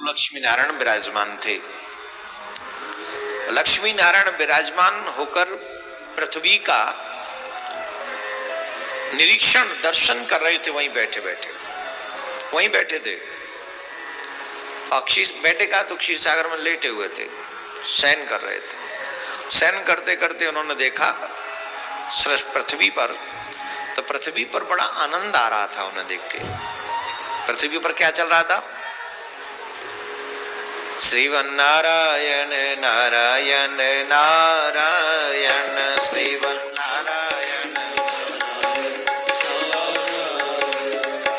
लक्ष्मी नारायण विराजमान थे। लक्ष्मी नारायण विराजमान होकर पृथ्वी का निरीक्षण दर्शन कर रहे थे। वहीं बैठे थे। और बैठे का तो क्षीर सागर में लेटे हुए थे, शयन कर रहे थे। शयन करते करते उन्होंने देखा पृथ्वी पर, तो पृथ्वी पर बड़ा आनंद आ रहा था उन्हें देख के। पृथ्वी पर क्या चल रहा था? श्रीवन्नारायण नारायण नारायण श्रीवन्नारायण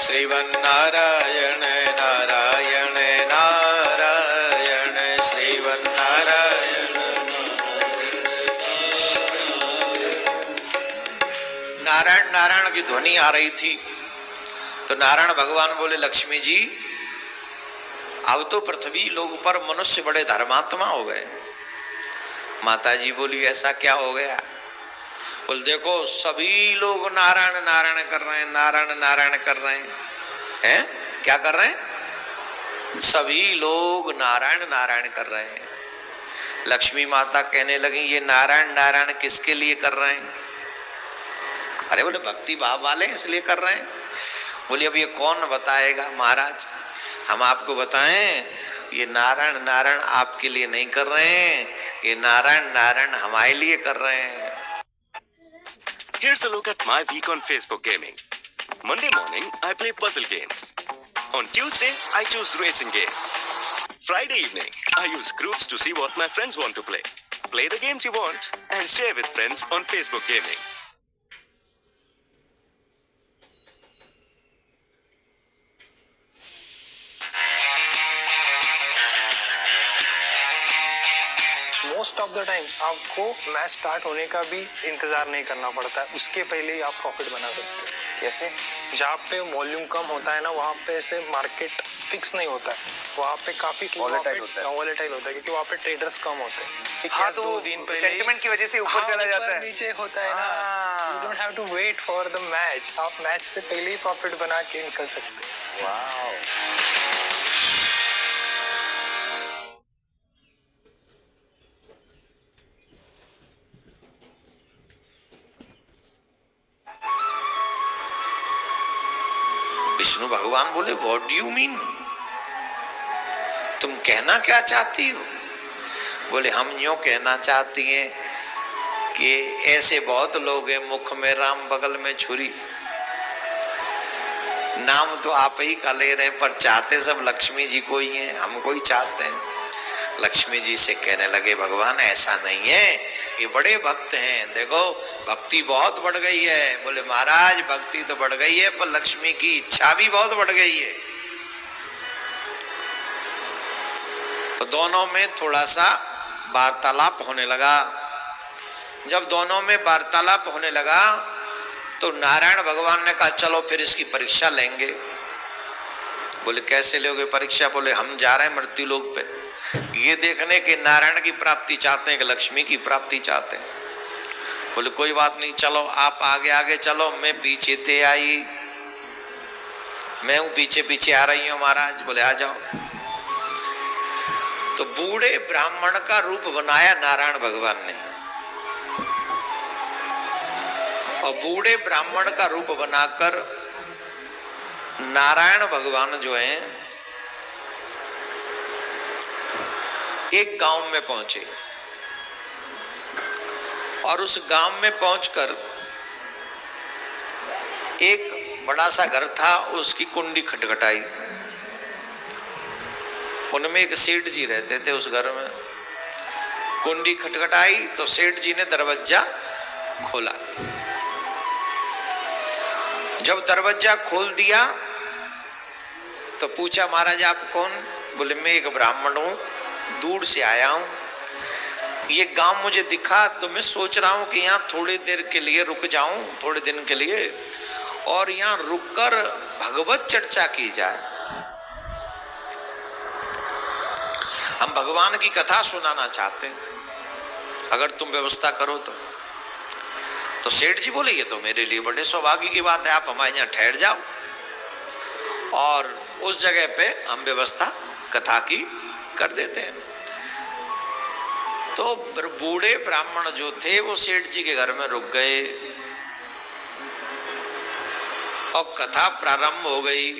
श्रीवन्नारायण नारायण नारायण श्रीवन्नारायण। नारायण नारायण की ध्वनि आ रही थी तो नारायण भगवान बोले, लक्ष्मी जी अब तो पृथ्वी लोग पर मनुष्य बड़े धर्मात्मा हो गए। माता जी बोली, ऐसा क्या हो गया? बोल, देखो सभी लोग नारायण नारायण कर रहे हैं, नारायण नारायण कर रहे हैं। क्या कर रहे हैं? सभी लोग नारायण नारायण कर रहे हैं। लक्ष्मी माता कहने लगी, ये नारायण नारायण किसके लिए कर रहे हैं? अरे बोले, भक्ति भाव वाले इसलिए कर रहे हैं। बोले, अब ये कौन बताएगा महाराज? हम आपको बताएं, ये नारायण नारायण आपके लिए नहीं कर रहे हैं, ये नारायण नारायण हमारे लिए कर रहे हैं। Here's a look at my week on Facebook gaming. Monday morning, I play puzzle games. On Tuesday, I choose racing games. Friday evening, I use groups to see what my friends want to play. Play the games you want and share with friends on Facebook gaming. Most of the time आपको match start होने का भी इंतजार नहीं करना पड़ता है, उसके पहले ही आप प्रॉफिट बना सकते हैं। कैसे? जहाँ पे वॉल्यूम कम होता है ना, वहाँ पे से मार्केट फिक्स नहीं होता है, वहाँ पे काफी वॉलेटाइल होता है क्योंकि वहाँ पे ट्रेडर्स कम होते हैं। हाँ, तो 2 दिन पहले सेंटिमेंट की वजह से ऊपर चला जाता है, नीचे होता है ना। You don't have to wait for the match, आप मैच से पहले ही प्रॉफिट बना के निकल सकते हैं। वाओ। विष्णु भगवान बोले, व्हाट डू यू मीन? तुम कहना क्या चाहती हो? बोले, हम यूं कहना चाहती हैं कि ऐसे बहुत लोग हैं, मुख में राम बगल में छुरी। नाम तो आप ही का ले रहे हैं पर चाहते सब लक्ष्मी जी को ही हैं, हमको ही चाहते हैं। लक्ष्मी जी से कहने लगे, भगवान ऐसा नहीं है, ये बड़े भक्त हैं, देखो भक्ति बहुत बढ़ गई है। बोले, महाराज भक्ति तो बढ़ गई है पर लक्ष्मी की इच्छा भी बहुत बढ़ गई है। तो दोनों में थोड़ा सा वार्तालाप होने लगा। जब दोनों में वार्तालाप होने लगा तो नारायण भगवान ने कहा, चलो फिर इसकी परीक्षा लेंगे। बोले, कैसे लोगे परीक्षा? बोले, हम जा रहे हैं मृत्यु लोक पे, ये देखने के नारायण की प्राप्ति चाहते हैं कि लक्ष्मी की प्राप्ति चाहते हैं। बोले, कोई बात नहीं, चलो आप आगे आगे चलो, मैं पीछे थे आई, मैं हूं पीछे पीछे आ रही हूं महाराज। बोले, आ जाओ। तो बूढ़े ब्राह्मण का रूप बनाया नारायण भगवान ने, और बूढ़े ब्राह्मण का रूप बनाकर नारायण भगवान जो हैं एक गांव में पहुंचे, और उस गांव में पहुंचकर एक बड़ा सा घर था, उसकी कुंडी खटखटाई। उनमें एक सेठ जी रहते थे उस घर में। कुंडी खटखटाई तो सेठ जी ने दरवाजा खोला। जब दरवाजा खोल दिया तो पूछा, महाराज आप कौन? बोले, मैं एक ब्राह्मण हूं, दूर से आया हूं, ये गांव मुझे दिखा तो मैं सोच रहा हूं कि यहाँ थोड़ी देर के लिए रुक जाऊं, थोड़े दिन के लिए, और यहाँ रुककर भगवत चर्चा की जाए। हम भगवान की कथा सुनाना चाहते हैं, अगर तुम व्यवस्था करो तो सेठ जी बोले, ये तो मेरे लिए बड़े सौभाग्य की बात है, आप हमारे यहाँ ठहर जाओ और उस जगह पे हम व्यवस्था कथा की कर देते हैं। तो बूढ़े ब्राह्मण जो थे वो सेठ जी के घर में रुक गए और कथा प्रारंभ हो गई।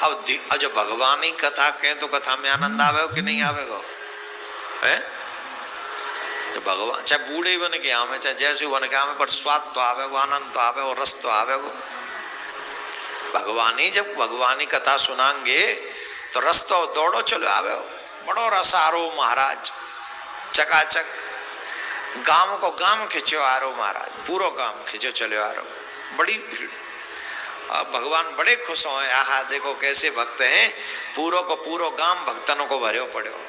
अब जब भगवान ही कथा कहें तो कथा में आनंद आवेगा कि नहीं आवेगा? है तो भगवान चाहे बूढ़े बन के आवे, चाहे जैसे बन के आवे, पर स्वाद तो आवेगा, आनंद तो आवेगा, रस तो आवेगा। भगवान ही जब भगवान ही कथा सुनाएंगे तो रस तो दौड़ो चलो आवे, बड़ो रस आरो महाराज, चकाचक गांव को गांव खिंचो आरो महाराज, पूरा गांव खिंचो चलो आरो, बड़ी भीड़। अब भगवान बड़े खुश हो, आहा देखो कैसे भक्त हैं, पूरो को पूरो गांव भक्तनों को भरे पड़े हो।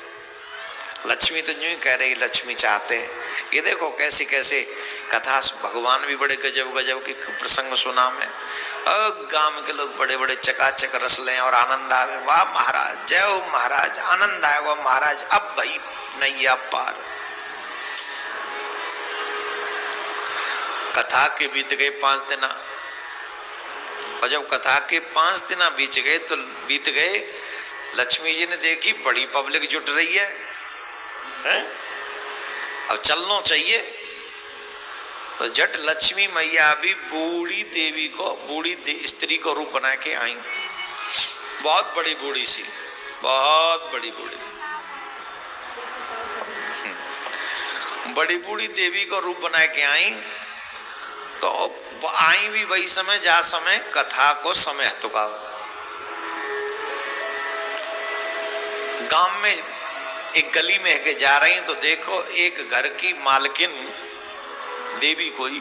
लक्ष्मी तो यूं ही कह रही, लक्ष्मी चाहते हैं, ये देखो कैसे कैसे कथा, भगवान भी बड़े गजब गजब के प्रसंग सुना में, और गांव के लोग बड़े बड़े चकाचक रस लें और आनंद आवे। वाह महाराज, जय हो महाराज, आनंद आए वाह महाराज, अब भाई नैया पार। कथा के बीत गए 5 दिन, और जब कथा के 5 दिन बीत गए तो बीत गए, लक्ष्मी जी ने देखी बड़ी पब्लिक जुट रही है, अब चलना चाहिए, तो जट लक्ष्मी मैया भी बूढ़ी देवी को, स्त्री को रूप बना के आई, बहुत बड़ी बूढ़ी सी, बहुत बड़ी बूढ़ी, बड़ी बूढ़ी देवी को रूप बना के आई। तो आई भी वही समय जा समय कथा को समय तुका। गांव में एक गली में के जा रही तो देखो एक घर की मालकिन देवी कोई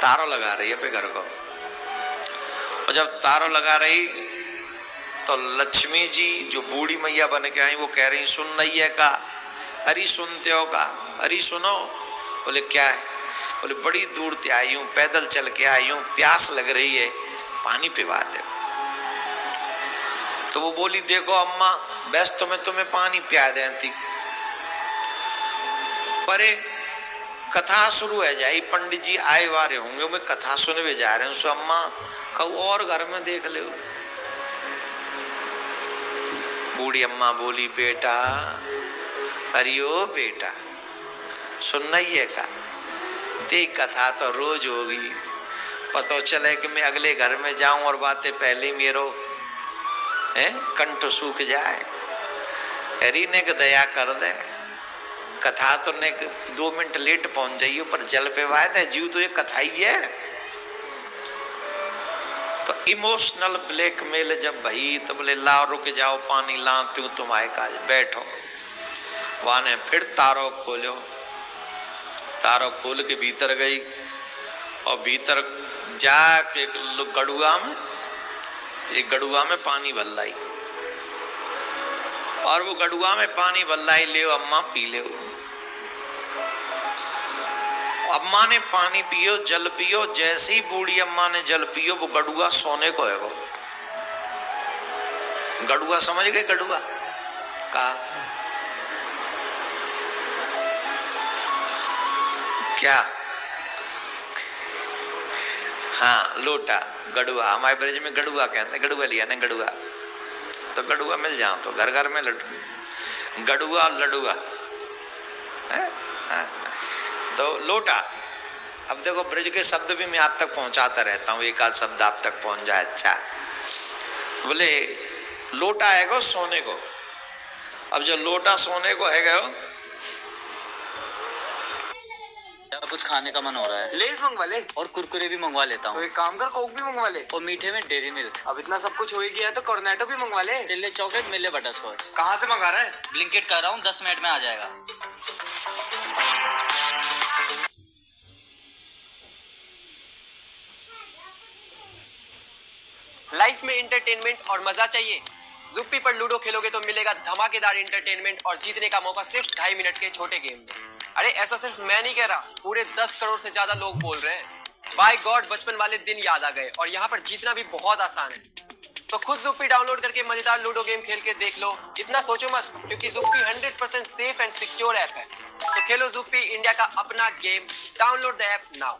तारों लगा रही है अपने घर को, और जब तारों लगा रही तो लक्ष्मी जी जो बूढ़ी मैया बन के आई वो कह रही, सुन नहीं है का? अरे सुनते हो का? अरे सुनो। बोले क्या है? बोले बड़ी दूर से आई हूं, पैदल चल के आई हूं, प्यास लग रही है, पानी पिवा दे। तो वो बोली, देखो अम्मा बेस्ट तो मैं तुम्हें पानी पिया देती, पर कथा शुरू है जाई, पंडित जी आए वारे होंगे, मैं कथा सुनने जा रहे हूँ, सो अम्मा कहूँ और घर में देख ले। बूढ़ी अम्मा बोली, बेटा अरे ओ बेटा सुनना ही है का? ते कथा तो रोज होगी, पता चले कि मैं अगले घर में जाऊं और बातें पहले ही मेरो कंठ सूख जाए। हरी ने दया कर दे, कथा तो ने 2 मिनट लेट पहुंच जाइयो, पर जल पे वायदे जीव तो ये कथा ही है। तो इमोशनल ब्लैकमेल जब भई तो बोले लाओ रुक जाओ, पानी लाती हूं तुम्हारे काज, बैठो। वहां ने फिर तारो खोलो, तारो खोल के भीतर गई और भीतर जाके गड़ुआ में, एक गड़ुआ में पानी भर लाई, और वो गड़ुआ में पानी भर लाई, ले अम्मा पी ले। अम्मा ने पानी पियो, जल पियो, जैसी बूढ़ी अम्मा ने जल पियो वो गड़ुआ सोने को है। वो गड़ुआ समझ गए? गड़ुआ का क्या? हाँ लोटा, गड़ुआ, हमारे ब्रज में गड़ुआ कहते हैं, गड़ुआ लिया ना गड़ुआ, तो गड़ुआ मिल जाओ तो घर घर में गड़ुआ लडुआ है? तो लोटा। अब देखो ब्रज के शब्द भी मैं आप तक पहुंचाता रहता हूँ, एक आध शब्द आप तक पहुंच जाए अच्छा। बोले लोटा है गो सोने को, अब जो लोटा सोने को है गो, कुछ खाने का मन हो रहा है, लेज मंगवा ले और कुरकुरे भी मंगवा लेता तो हूँ, एक काम कर कोक भी मंगवा ले, और मीठे में डेयरी मिल्क। अब इतना सब कुछ हो ही गया है तो कॉर्नेटो भी मंगवा ले। चिल्ले चॉकलेट, मिले बटर स्कॉच। कहाँ से मंगा रहा है? ब्लिंकिट कर रहा हूँ, 10 मिनट में आ जाएगा। लाइफ में एंटरटेनमेंट और मजा चाहिए? ज़ुप्पी पर लूडो खेलोगे तो मिलेगा धमाकेदार एंटरटेनमेंट और जीतने का मौका सिर्फ 2.5 मिनट के छोटे गेम में। अरे ऐसा सिर्फ मैं नहीं कह रहा, पूरे 10 करोड़ से ज्यादा लोग बोल रहे हैं। बाय गॉड बचपन वाले दिन याद आ गए, और यहाँ पर जीतना भी बहुत आसान है। तो खुद ज़ुप्पी डाउनलोड करके मजेदार लूडो गेम खेल के देख लो। इतना सोचो मत, क्योंकि ज़ुप्पी 100% सेफ एंड सिक्योर ऐप है। तो खेलो ज़ुप्पी, इंडिया का अपना game. Download the app now.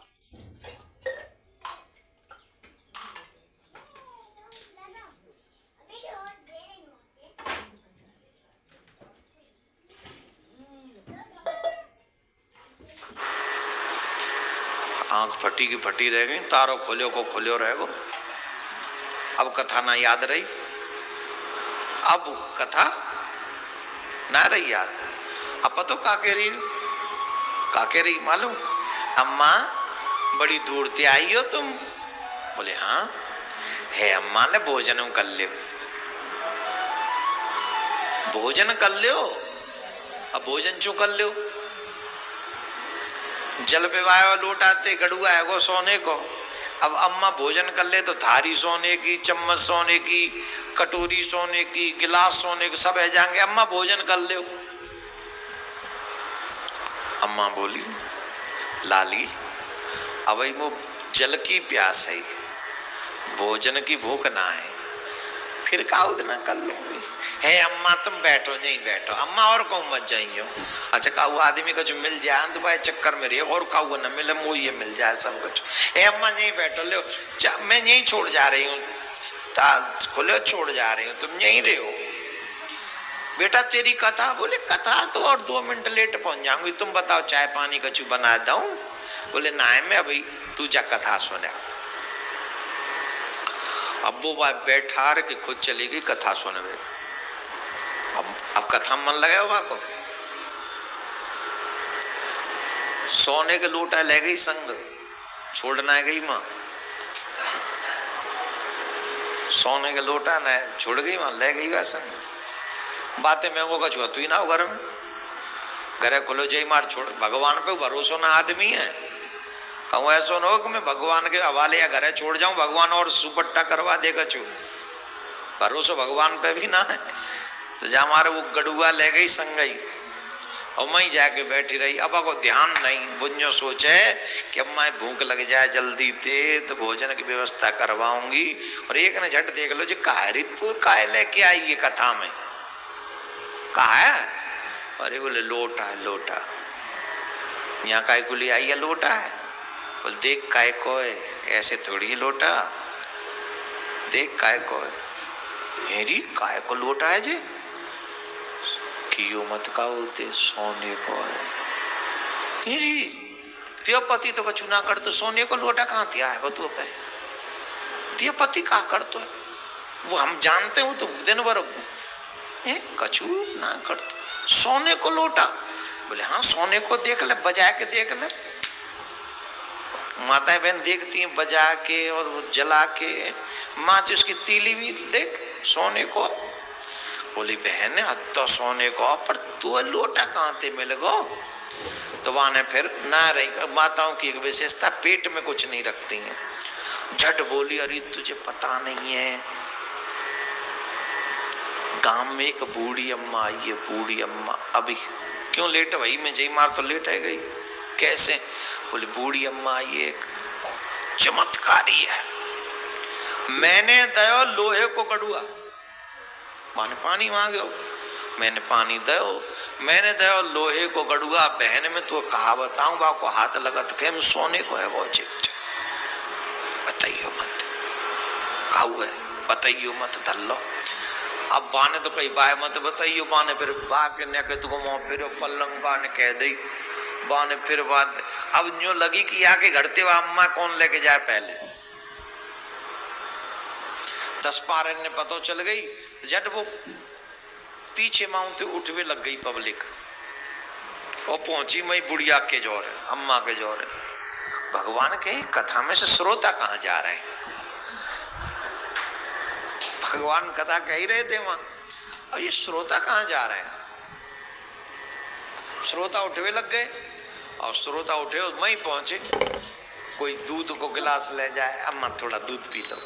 आंख फटी की फटी रह गई, तारो खोलियो को खोलियो रह गो। अब कथा ना याद रही, अब कथा ना रही याद। अब पतो का कह रही मालूम? अम्मा बड़ी दूर से आई हो तुम? बोले हाँ। है अम्मा ने भोजन कर लियो। भोजन कर लियो? अब भोजन चो कर लियो? जल पिवायो लोटाते गड़ुआ है वो सोने को। अब अम्मा भोजन कर ले तो थारी सोने की, चम्मच सोने की, कटोरी सोने की, गिलास सोने की, सब है जाएंगे। अम्मा भोजन कर ले। अम्मा बोली लाली अब वो जल की प्यास है, भोजन की भूख ना है, फिर का उतना कर लूंगी। है अम्मा तुम बैठो, नहीं बैठो अम्मा, और कहूँ मत जाइयो। अच्छा कहू आदमी का जो मिल जाए तो भाई चक्कर में रही, और कहू न मिले मुँह ये मिल जाए सब कुछ। है अम्मा नहीं बैठो, ले मैं यहीं छोड़ जा रही हूँ, खुले छोड़ जा रही हूँ, तुम यहीं रहे हो। बेटा तेरी कथा? बोले कथा तो और 2 मिनट लेट पहुंच जाऊंगी, तुम बताओ चाय पानी कछु बना दूं? बोले ना मैं अभी, तू जा कथा सुना। अब वो बात बैठा के खुद चली गई कथा सुनवे। अब कथा मन लगा होगा को। सोने के लोटा ले गई संग, छोड़ना है गई माँ। सोने के लोटा न छोड़ गई माँ, ले गई वह संग। बातें मैं वो कछुआ तू ही ना हो घर में, घरे खुलो जय मार छोड़। भगवान पे भरोसा ना आदमी है। कहूँ ऐसा न हो कि मैं भगवान के हवाले या घरे छोड़ जाऊं, भगवान और सुपट्टा करवा दे कछु। भरोसा भगवान पे भी ना है। तो जा हमारे वो गड़ुआ ले गई संग गई, और मैं जाके बैठी रही। अब को ध्यान नहीं, बुझो सोचे कि अम्मा भूख लग जाए जल्दी थे तो भोजन की व्यवस्था करवाऊंगी। और एक ने झट देख लो जी कारितपुर काय लेके आई ये कथा में, कहा है? अरे बोले लोटा है, लोटा। यहाँ काय को ले आई है लोटा है? बोले देख काय को है, ऐसे थोड़ी है लोटा, देख काय को है। मेरी काय को लोटा है जी? कियो मत का होते सोने को है। मेरी त्यो पति तो कछु ना कर तो सोने को लोटा कहाँ दिया है बतू पे? त्यो पति का कर तो है वो हम जानते हो, तो दिन भर कछु ना कर तो सोने को लोटा। बोले हाँ सोने को देख ले, बजा के देख ले। माताएं बहन देखती हैं बजा के और जला के। माचिस की तीली भी देख सोने को। बोली बहन तो सोने को, पर तू लोटा कहाँ ते मिल गो? तो वहां ने फिर ना रही। माताओं की एक विशेषता पेट में कुछ नहीं रखती हैं। झट बोली अरे तुझे पता नहीं है, गांव में एक बूढ़ी अम्मा आई है, बूढ़ी अम्मा। अभी क्यों लेट भाई? मैं जय मार तो लेट है गई। कैसे? बोले बूढ़ी अम्मा आई एक चमत्कारी है। मैंने दयो लोहे को गड़ुआ, माने पानी मांगो, मैंने पानी दयो। मैंने दयो लोहे को गड़ुआ। बहन में तो कहा बताऊं बा को हाथ लगत के सोने को है वो चिट। बताइयो मत खाऊ है, बताइयो मत धल्लो। अब बाने तो कई बाय मत बताइयो, बाने फिर बा के ने के तुको मुंह फिर पलंग बाने कह दई। बाने फिर बात अब न्यू लगी कि आके घड़ते हुआ अम्मा कौन लेके जाए पहले। 10 पारन ने पतो चल गई, जट वो पीछे माउंटे उठवे लग गई पब्लिक। और पहुंची मई बुढ़िया के जोर है, अम्मा के जोर है। भगवान के कथा में से श्रोता कहाँ जा रहे हैं? भगवान कथा कह ही रहे थे वहां, और ये श्रोता कहाँ जा रहे हैं? श्रोता उठवे लग गए, और श्रोता उठे और मैं पहुंचे। कोई दूध को गिलास ले जाए, अम्मा थोड़ा दूध पी लो।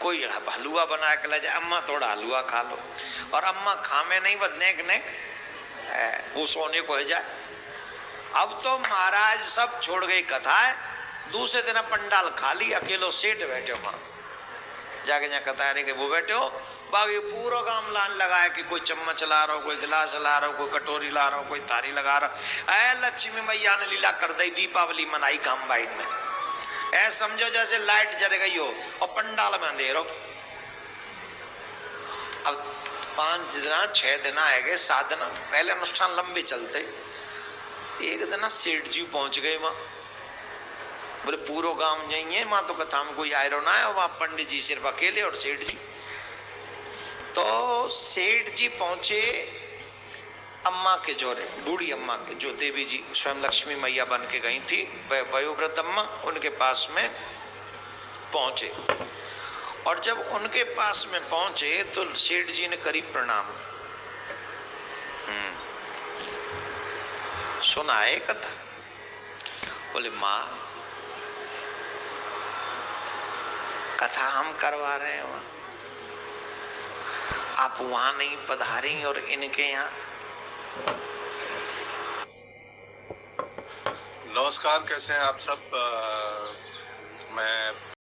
कोई हलवा बना के ले जाए, अम्मा थोड़ा हलवा खा लो। और अम्मा खामे नहीं बस नेक नेक वो सोने को है जाए। अब तो महाराज सब छोड़ गई कथा है। दूसरे दिन पंडाल खाली, अकेलो सेठ बैठे वहां जाके जहाँ कथा रहे कि वो बैठे हो। बाकी पूरा काम लान लगा है कि कोई चम्मच ला रहा हो, कोई गिलास ला रहा हो, कोई कटोरी ला रहा हो, कोई थारी लगा रहा। ऐ लक्ष्मी मैया ने लीला कर दी, दीपावली मनाई काम बाइट ने। ऐसा समझो जैसे लाइट जल गई हो और पंडाल में अंधेरो। अब 5 दिन 6 दिन आएंगे, 7 दिन पहले अनुष्ठान लंबे चलते। एक दिन सेठ जी पहुंच गए वहां, बोले पूरो गांव जाइए, माँ तो कथा में कोई आयरो ना है, वहां पंडित जी सिर्फ अकेले और सेठ जी। तो सेठ जी पहुंचे अम्मा के जोरे, बूढ़ी अम्मा के, जो देवी जी स्वयं लक्ष्मी मैया बन के गई थी, वयोवृद्ध अम्मा, उनके पास में पहुंचे। और जब उनके पास में पहुंचे तो सेठ जी ने करी प्रणाम। सुना है कथा? बोले माँ कथा हम करवा रहे हैं, वहां आप वहां नहीं पधारी और इनके यहाँ। नमस्कार, कैसे हैं आप सब? मैं